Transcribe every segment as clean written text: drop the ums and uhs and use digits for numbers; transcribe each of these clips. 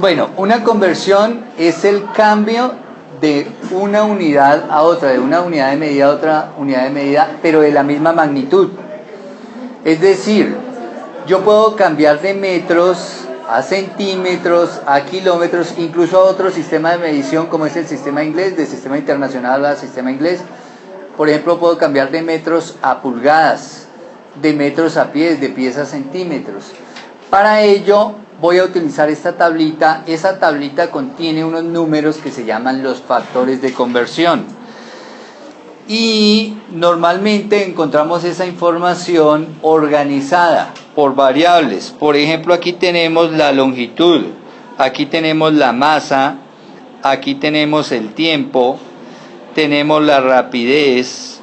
Bueno, una conversión es el cambio de una unidad a otra, de una unidad de medida a otra unidad de medida, pero de la misma magnitud. Es decir, yo puedo cambiar de metros a centímetros, a kilómetros, incluso a otro sistema de medición como es el sistema inglés, del sistema internacional al sistema inglés. Por ejemplo, puedo cambiar de metros a pulgadas, de metros a pies, de pies a centímetros. Para ello voy a utilizar esta tablita. Esa tablita contiene unos números que se llaman los factores de conversión. Y normalmente encontramos esa información organizada por variables. Por ejemplo, aquí tenemos la longitud, aquí tenemos la masa, aquí tenemos el tiempo, tenemos la rapidez,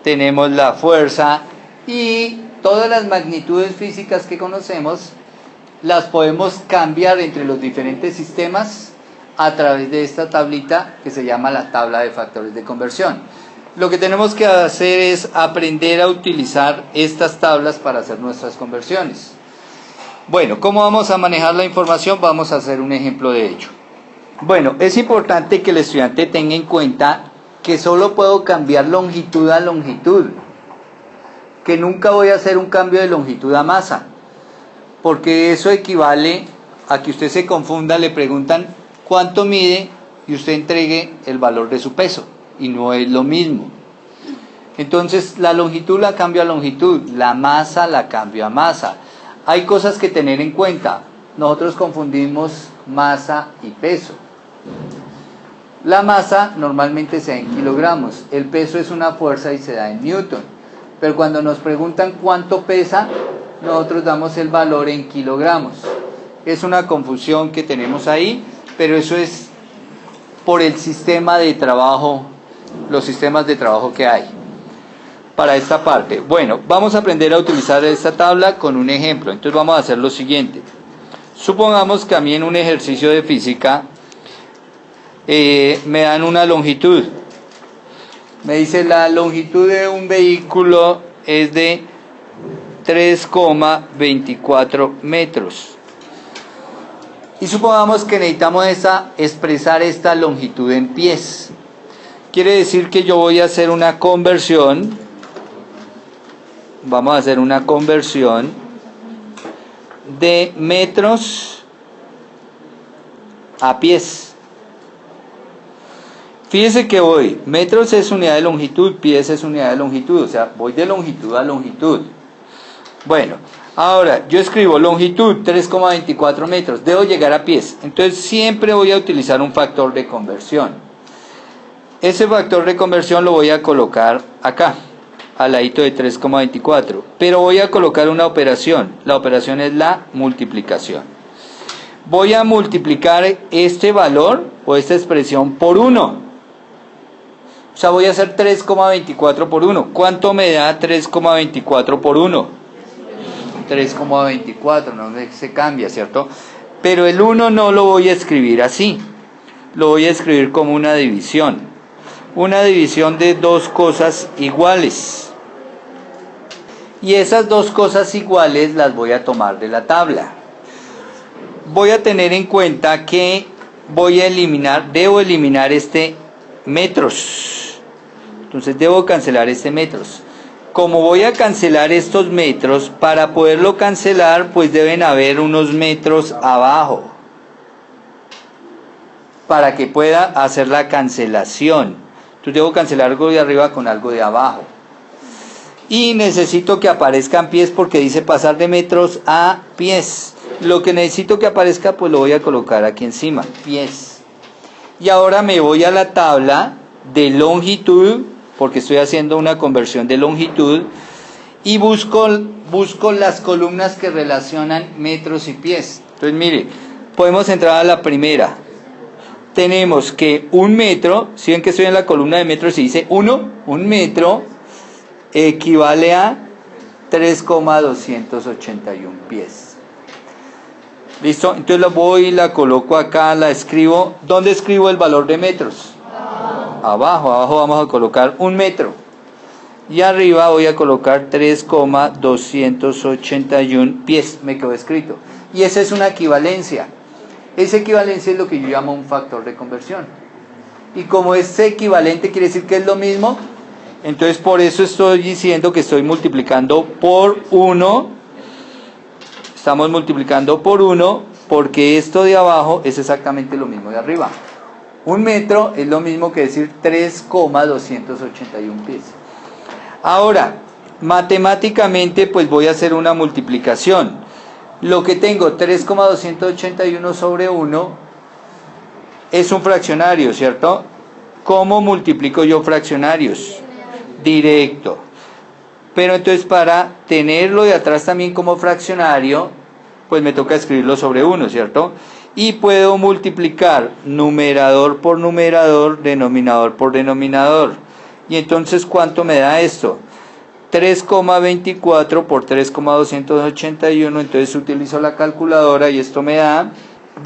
tenemos la fuerza y todas las magnitudes físicas que conocemos las podemos cambiar entre los diferentes sistemas a través de esta tablita que se llama la tabla de factores de conversión. Lo que tenemos que hacer es aprender a utilizar estas tablas para hacer nuestras conversiones. Bueno, ¿cómo vamos a manejar la información? Vamos a hacer un ejemplo de ello. Bueno, es importante que el estudiante tenga en cuenta que solo puedo cambiar longitud a longitud, que nunca voy a hacer un cambio de longitud a masa, porque eso equivale a que usted se confunda, le preguntan cuánto mide y usted entregue el valor de su peso, y no es lo mismo. Entonces la longitud la cambio a longitud, la masa la cambio a masa. Hay cosas que tener en cuenta. Nosotros confundimos masa y peso. La masa normalmente se da en kilogramos, el peso es una fuerza y se da en newton, pero cuando nos preguntan cuánto pesa, nosotros damos el valor en kilogramos. Es una confusión que tenemos ahí, pero eso es por el sistema de trabajo, los sistemas de trabajo que hay para esta parte. Bueno, vamos a aprender a utilizar esta tabla con un ejemplo. Entonces vamos a hacer lo siguiente. Supongamos que a mí en un ejercicio de física me dan una longitud. Me dice la longitud de un vehículo es de 3,24 metros. Y supongamos que necesitamos expresar esta longitud en pies. Quiere decir que yo voy a hacer una conversión. Vamos a hacer una conversión de metros a pies. Fíjese que voy, metros es unidad de longitud, pies es unidad de longitud, o sea, voy de longitud a longitud. Bueno, ahora yo escribo longitud 3,24 metros, debo llegar a pies, entonces siempre voy a utilizar un factor de conversión. Ese factor de conversión lo voy a colocar acá, al ladito de 3,24, pero voy a colocar una operación, la operación es la multiplicación. Voy a multiplicar este valor o esta expresión por 1. O sea, voy a hacer 3,24 por 1. ¿Cuánto me da 3,24 por 1? 3,24, no se cambia, ¿cierto? Pero el 1 no lo voy a escribir así. Lo voy a escribir como una división. Una división de dos cosas iguales. Y esas dos cosas iguales las voy a tomar de la tabla. Voy a tener en cuenta que debo eliminar este metros. Entonces debo cancelar este metros. Como voy a cancelar estos metros, para poderlo cancelar, pues deben haber unos metros abajo, para que pueda hacer la cancelación. Entonces debo cancelar algo de arriba con algo de abajo. Y necesito que aparezcan pies porque dice pasar de metros a pies. Lo que necesito que aparezca, pues lo voy a colocar aquí encima, pies. Y ahora me voy a la tabla de longitud, porque estoy haciendo una conversión de longitud, y busco las columnas que relacionan metros y pies. Entonces mire, podemos entrar a la primera. Tenemos que un metro, si ven que estoy en la columna de metros y dice 1, un metro equivale a 3,281 pies. ¿Listo? Entonces la coloco acá, la escribo. ¿Dónde escribo el valor de metros? Abajo vamos a colocar un metro. Y arriba voy a colocar 3,281 pies. Me quedó escrito. Y esa es una equivalencia. Esa equivalencia es lo que yo llamo un factor de conversión. Y como es equivalente, quiere decir que es lo mismo. Entonces por eso estoy diciendo que estoy multiplicando por 1. Estamos multiplicando por 1 porque esto de abajo es exactamente lo mismo de arriba. 1 metro es lo mismo que decir 3,281 pies. Ahora, matemáticamente pues voy a hacer una multiplicación. Lo que tengo, 3,281 sobre 1, es un fraccionario, ¿cierto? ¿Cómo multiplico yo fraccionarios? Directo. Pero entonces para tenerlo de atrás también como fraccionario, pues me toca escribirlo sobre 1, ¿cierto? Y puedo multiplicar numerador por numerador, denominador por denominador. Y entonces, ¿cuánto me da esto? 3,24 por 3,281, entonces utilizo la calculadora y esto me da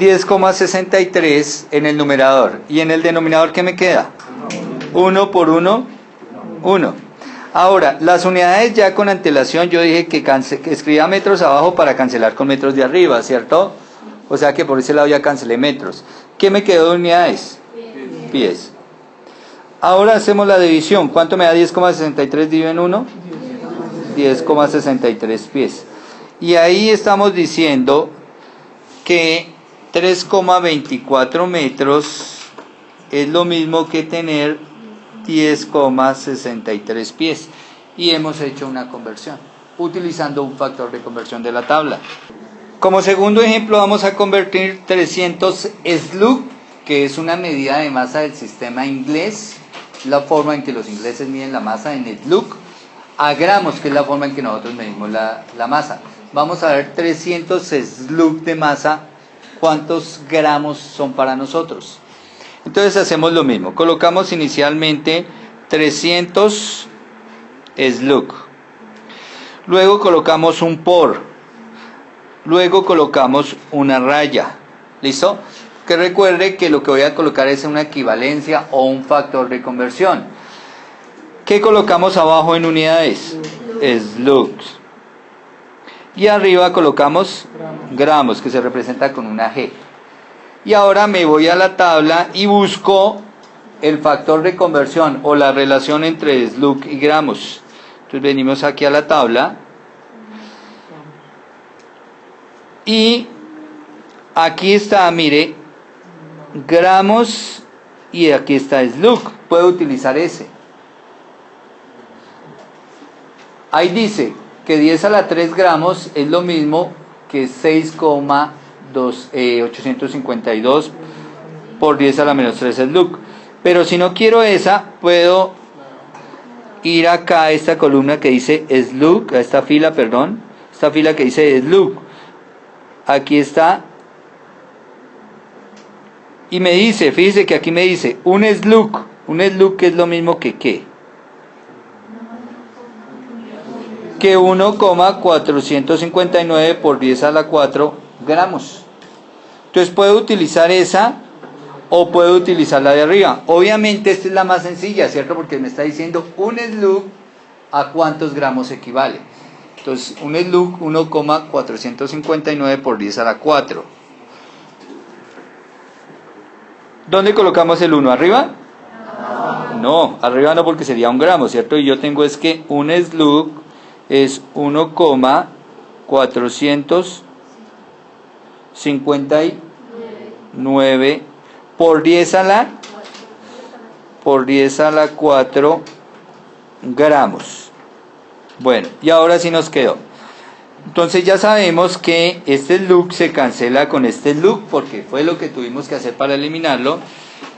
10,63 en el numerador. ¿Y en el denominador qué me queda? 1 por 1, 1. Ahora, las unidades ya con antelación, yo dije que escribía metros abajo para cancelar con metros de arriba, ¿cierto? O sea que por ese lado ya cancelé metros. ¿Qué me quedó de unidades? Pies. Ahora hacemos la división. ¿Cuánto me da 10,63 dividido en 1? 10,63 pies. Y ahí estamos diciendo que 3,24 metros es lo mismo que tener 10,63 pies. Y hemos hecho una conversión, utilizando un factor de conversión de la tabla. Como segundo ejemplo vamos a convertir 300 slug, que es una medida de masa del sistema inglés, la forma en que los ingleses miden la masa en slug, a gramos, que es la forma en que nosotros medimos la masa. Vamos a ver 300 slug de masa, ¿cuántos gramos son para nosotros? Entonces hacemos lo mismo, colocamos inicialmente 300 slug, luego colocamos un por, luego colocamos una raya, ¿listo? Que recuerde que lo que voy a colocar es una equivalencia o un factor de conversión. ¿Qué colocamos abajo en unidades? Slugs. Y arriba colocamos gramos, que se representa con una G. Y ahora me voy a la tabla y busco el factor de conversión o la relación entre slug y gramos. Entonces venimos aquí a la tabla y aquí está, mire, gramos y aquí está slug. Puedo utilizar ese. Ahí dice que 10 a la 3 gramos es lo mismo que 6,852 por 10 a la menos 3 slug. Pero si no quiero esa, puedo ir acá a esta columna que dice slug, a esta fila, perdón, esta fila que dice slug. Aquí está. Y me dice, fíjese que aquí me dice un slug que es lo mismo que ¿qué? Que 1,459 por 10 a la 4 gramos. Entonces puedo utilizar esa o puedo utilizar la de arriba. Obviamente esta es la más sencilla, ¿cierto? Porque me está diciendo un slug a cuántos gramos equivale. Entonces un slug 1,459 por 10 a la 4. ¿Dónde colocamos el 1? ¿Arriba? No, arriba no, porque sería un gramo, ¿cierto? Y yo tengo es que un slug es 1,459 por 10 a la 4 gramos. Bueno, y ahora sí nos quedó. Entonces ya sabemos que este slug se cancela con este slug, porque fue lo que tuvimos que hacer para eliminarlo.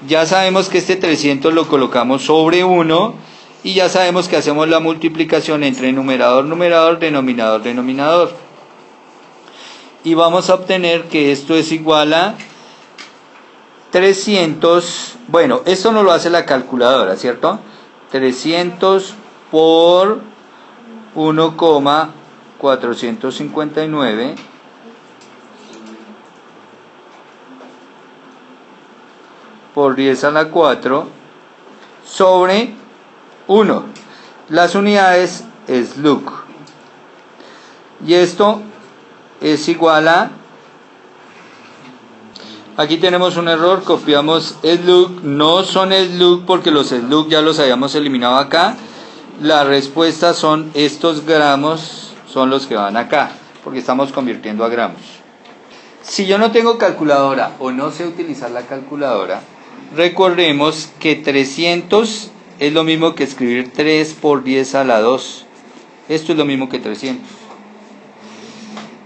Ya sabemos que este 300 lo colocamos sobre 1, y ya sabemos que hacemos la multiplicación entre numerador, numerador, denominador, denominador. Y vamos a obtener que esto es igual a 300, bueno, esto no lo hace la calculadora, ¿cierto? 300 por 1,459 por 10 a la 4 sobre 1. Las unidades es slug. Y esto es igual a Aquí tenemos un error, copiamos slug, no son slug porque los slug ya los habíamos eliminado acá. La respuesta son estos gramos, son los que van acá, porque estamos convirtiendo a gramos. Si yo no tengo calculadora o no sé utilizar la calculadora, recordemos que 300 es lo mismo que escribir 3 por 10 a la 2. Esto es lo mismo que 300.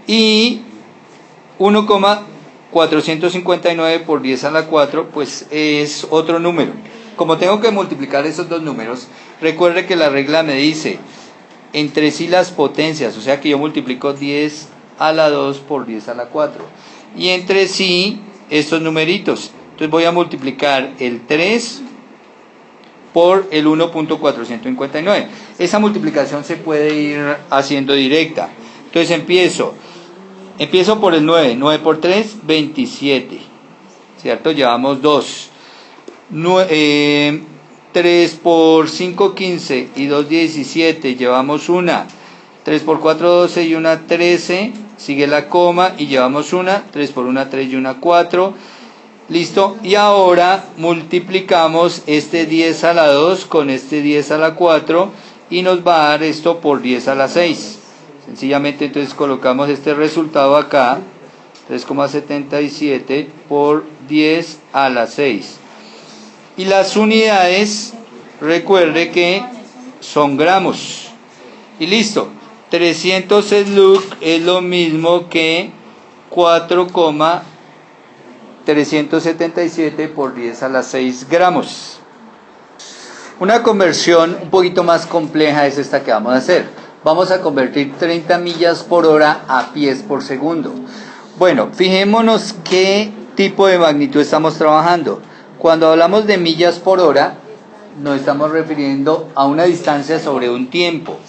Y 1,459 por 10 a la 4, pues es otro número. Como tengo que multiplicar esos dos números, recuerde que la regla me dice entre sí las potencias, o sea que yo multiplico 10 a la 2 por 10 a la 4. Y entre sí estos numeritos. Entonces voy a multiplicar el 3 por el 1.459. Esa multiplicación se puede ir haciendo directa. Entonces empiezo por el 9. 9 por 3, 27. ¿Cierto? Llevamos 2. 3 por 5, 15 y 2, 17. Llevamos 1. 3 por 4, 12 y 1, 13. Sigue la coma y llevamos 1. 3 por 1, 3 y 1, 4. Listo. Y ahora multiplicamos este 10 a la 2 con este 10 a la 4 y nos va a dar esto por 10 a la 6. Sencillamente entonces colocamos este resultado acá, 3,77 por 10 a la 6. Y las unidades, recuerde que son gramos. Y listo, 300 slug es lo mismo que 4,377 por 10 a la 6 gramos. Una conversión un poquito más compleja es esta que vamos a hacer. Vamos a convertir 30 millas por hora a pies por segundo. Bueno, fijémonos qué tipo de magnitud estamos trabajando. Cuando hablamos de millas por hora, nos estamos refiriendo a una distancia sobre un tiempo.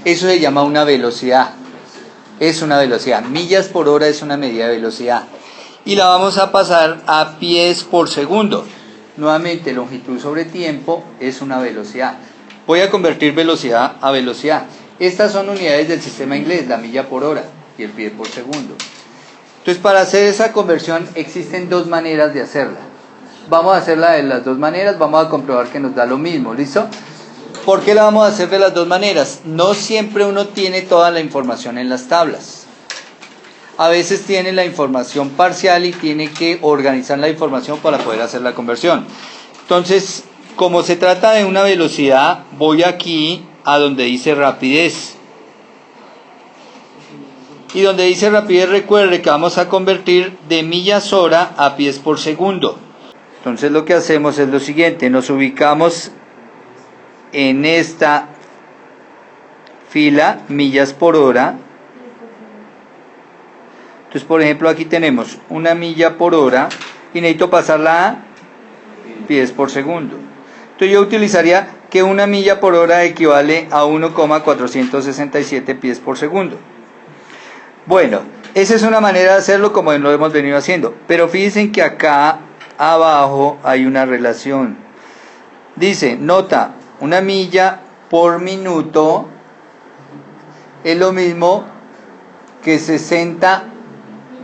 Eso se llama una velocidad. Es una velocidad. Millas por hora es una medida de velocidad. Y la vamos a pasar a pies por segundo. Nuevamente, longitud sobre tiempo es una velocidad. Voy a convertir velocidad a velocidad. Estas son unidades del sistema inglés, la milla por hora y el pie por segundo. Entonces, para hacer esa conversión existen dos maneras de hacerla. Vamos a hacerla de las dos maneras, vamos a comprobar que nos da lo mismo, ¿listo? ¿Por qué la vamos a hacer de las dos maneras? No siempre uno tiene toda la información en las tablas. A veces tiene la información parcial y tiene que organizar la información para poder hacer la conversión. Entonces, como se trata de una velocidad, voy aquí a donde dice rapidez. Y donde dice rapidez, recuerde que vamos a convertir de millas hora a pies por segundo. Entonces lo que hacemos es lo siguiente, nos ubicamos en esta fila, millas por hora. Entonces, por ejemplo, aquí tenemos una milla por hora y necesito pasarla a pies por segundo. Entonces yo utilizaría que una milla por hora equivale a 1,467 pies por segundo. Bueno, esa es una manera de hacerlo como lo hemos venido haciendo. Pero fíjense que acá abajo hay una relación. Dice, nota, una milla por minuto es lo mismo que 60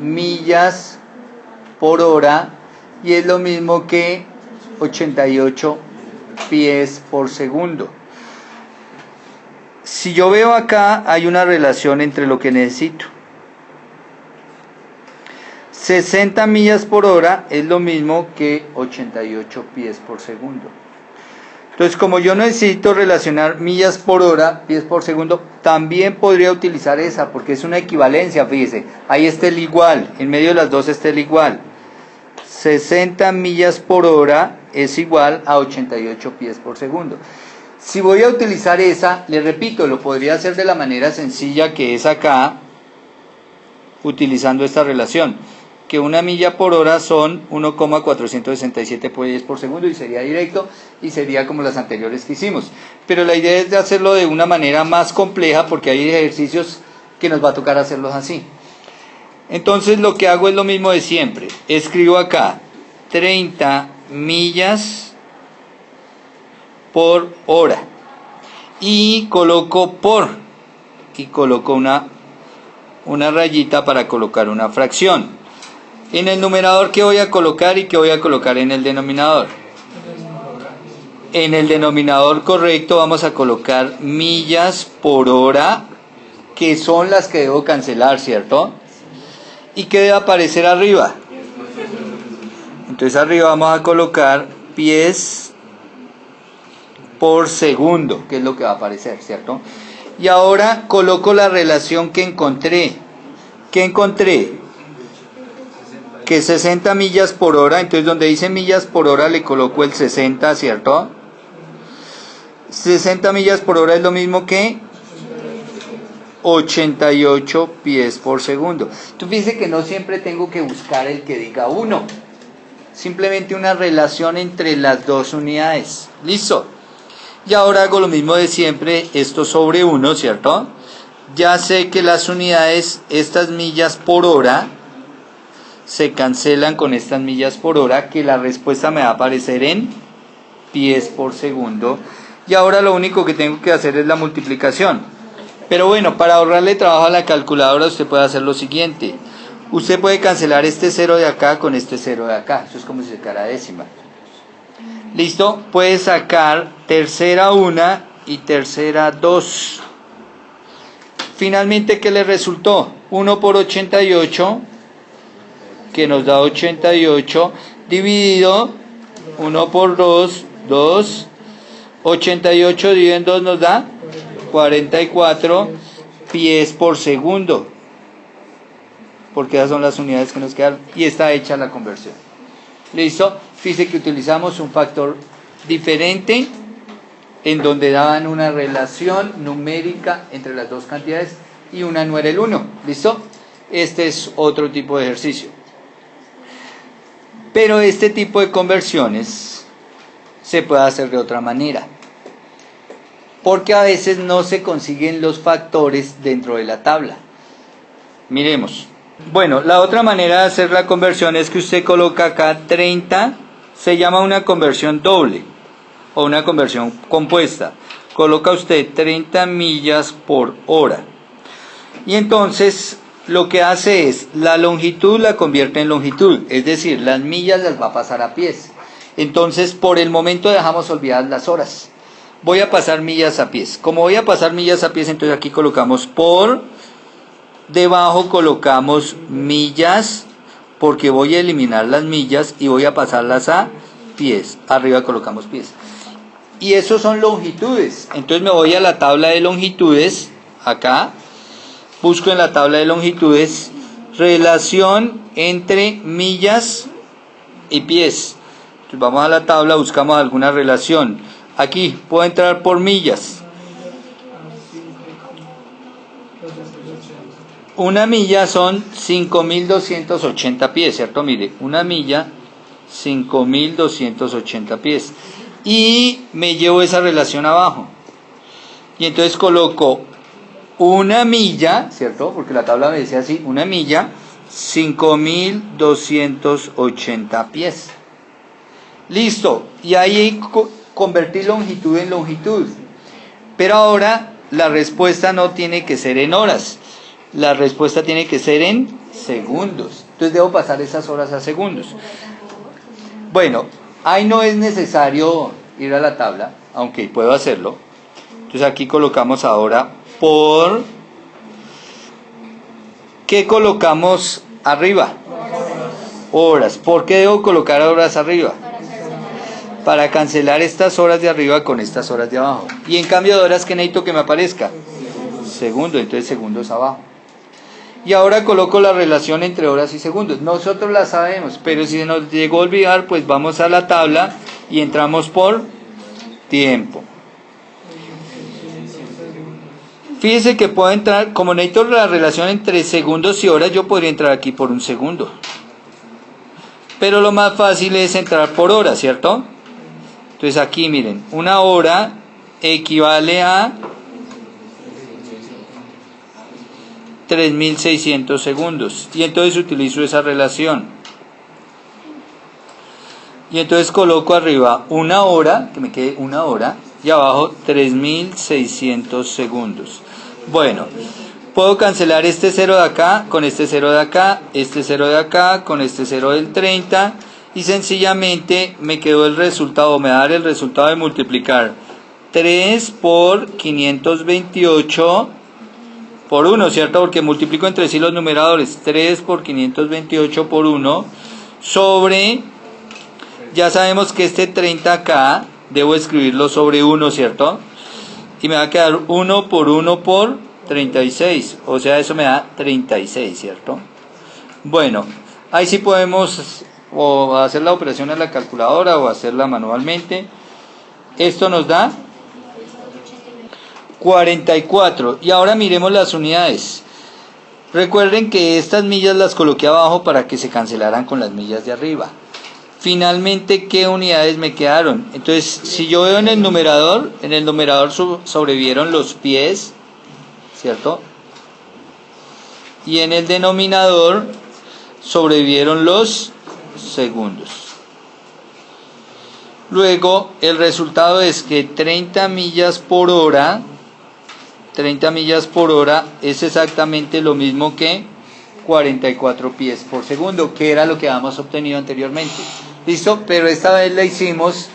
millas por hora y es lo mismo que 88 pies por segundo. Si yo veo acá hay una relación entre lo que necesito. 60 millas por hora es lo mismo que 88 pies por segundo. Entonces, como yo necesito relacionar millas por hora, pies por segundo, también podría utilizar esa, porque es una equivalencia, fíjese. Ahí está el igual, en medio de las dos está el igual. 60 millas por hora es igual a 88 pies por segundo. Si voy a utilizar esa, le repito, lo podría hacer de la manera sencilla que es acá, utilizando esta relación. Que una milla por hora son 1,467 pies por segundo y sería directo y sería como las anteriores que hicimos. Pero la idea es de hacerlo de una manera más compleja porque hay ejercicios que nos va a tocar hacerlos así. Entonces lo que hago es lo mismo de siempre. Escribo acá 30 millas por hora y coloco por y coloco una rayita para colocar una fracción. En el numerador, ¿qué voy a colocar y qué voy a colocar en el denominador? En el denominador correcto vamos a colocar millas por hora, que son las que debo cancelar, ¿cierto? ¿Y qué debe aparecer arriba? Entonces arriba vamos a colocar pies por segundo, que es lo que va a aparecer, ¿cierto? Y ahora coloco la relación que encontré. ¿Qué encontré? Que 60 millas por hora, entonces donde dice millas por hora le coloco el 60, ¿cierto? 60 millas por hora es lo mismo que 88 pies por segundo. Tú fíjate que no siempre tengo que buscar el que diga 1. Simplemente una relación entre las dos unidades. ¿Listo? Y ahora hago lo mismo de siempre, esto sobre 1, ¿cierto? Ya sé que las unidades, estas millas por hora, se cancelan con estas millas por hora, que la respuesta me va a aparecer en pies por segundo. Y ahora lo único que tengo que hacer es la multiplicación. Pero bueno, para ahorrarle trabajo a la calculadora, usted puede hacer lo siguiente. Usted puede cancelar este 0 de acá con este 0 de acá. Eso es como si sacara décima. ¿Listo? Puede sacar tercera 1 y tercera 2. Finalmente, ¿qué le resultó? 1 por 88, que nos da 88, dividido 1 por 2, 2. 88 dividido en 2 nos da 44 pies por segundo. Porque esas son las unidades que nos quedan. Y está hecha la conversión. ¿Listo? Fíjese que utilizamos un factor diferente, en donde daban una relación numérica entre las dos cantidades y una no era el 1. ¿Listo? Este es otro tipo de ejercicio. Pero este tipo de conversiones se puede hacer de otra manera, porque a veces no se consiguen los factores dentro de la tabla. Miremos. Bueno, la otra manera de hacer la conversión es que usted coloca acá 30, se llama una conversión doble o una conversión compuesta. Coloca usted 30 millas por hora. Y entonces lo que hace es, la longitud la convierte en longitud, es decir, las millas las va a pasar a pies. Entonces, por el momento dejamos olvidadas las horas. Voy a pasar millas a pies. Como voy a pasar millas a pies, entonces aquí colocamos por, debajo colocamos millas, porque voy a eliminar las millas y voy a pasarlas a pies. Arriba colocamos pies. Y esos son longitudes. Entonces me voy a la tabla de longitudes, acá, busco en la tabla de longitudes, relación entre millas y pies. Entonces vamos a la tabla, buscamos alguna relación. Aquí puedo entrar por millas. Una milla son 5.280 pies, ¿cierto? Mire, una milla, 5.280 pies. Y me llevo esa relación abajo. Y entonces coloco una milla, ¿cierto? Porque la tabla me decía así, una milla, 5.280 pies. Listo. Y ahí convertí longitud en longitud. Pero ahora la respuesta no tiene que ser en horas. La respuesta tiene que ser en segundos. Entonces debo pasar esas horas a segundos. Bueno, ahí no es necesario ir a la tabla, aunque puedo hacerlo. Entonces aquí colocamos ahora por... ¿Qué colocamos arriba? Horas. ¿Por qué debo colocar horas arriba? Para cancelar estas horas de arriba con estas horas de abajo. Y en cambio de horas, ¿qué necesito que me aparezca? Segundos, entonces segundos abajo. Y ahora coloco la relación entre horas y segundos. Nosotros la sabemos, pero si nos llegó a olvidar, pues vamos a la tabla y entramos por tiempo. Fíjese que puedo entrar, como necesito la relación entre segundos y horas, yo podría entrar aquí por un segundo. Pero lo más fácil es entrar por hora, ¿cierto? Entonces aquí miren, una hora equivale a 3.600 segundos. Y entonces utilizo esa relación. Y entonces coloco arriba una hora, que me quede una hora, y abajo 3.600 segundos. Bueno, Puedo cancelar este 0 de acá con este 0 de acá, este 0 de acá con este 0 del 30 y sencillamente me quedó el resultado, me va a dar el resultado de multiplicar 3 por 528 por 1, ¿cierto? Porque multiplico entre sí los numeradores, 3 por 528 por 1 sobre, ya sabemos que este 30 acá debo escribirlo sobre 1, ¿cierto? Y me va a quedar 1 por 1 por 36, o sea, eso me da 36, ¿cierto? Bueno, ahí sí podemos o hacer la operación en la calculadora o hacerla manualmente. Esto nos da 44. Y ahora miremos las unidades. Recuerden que estas millas las coloqué abajo para que se cancelaran con las millas de arriba. Finalmente, ¿qué unidades me quedaron? Entonces, si yo veo en el numerador sobrevivieron los pies, ¿cierto? Y en el denominador sobrevivieron los segundos. Luego, el resultado es que 30 millas por hora es exactamente lo mismo que 44 pies por segundo, que era lo que habíamos obtenido anteriormente. ¿Listo? Pero esta vez la hicimos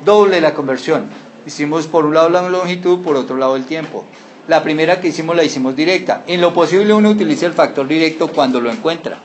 doble la conversión. Hicimos por un lado la longitud, por otro lado el tiempo. La primera que hicimos la hicimos directa. En lo posible uno utiliza el factor directo cuando lo encuentra.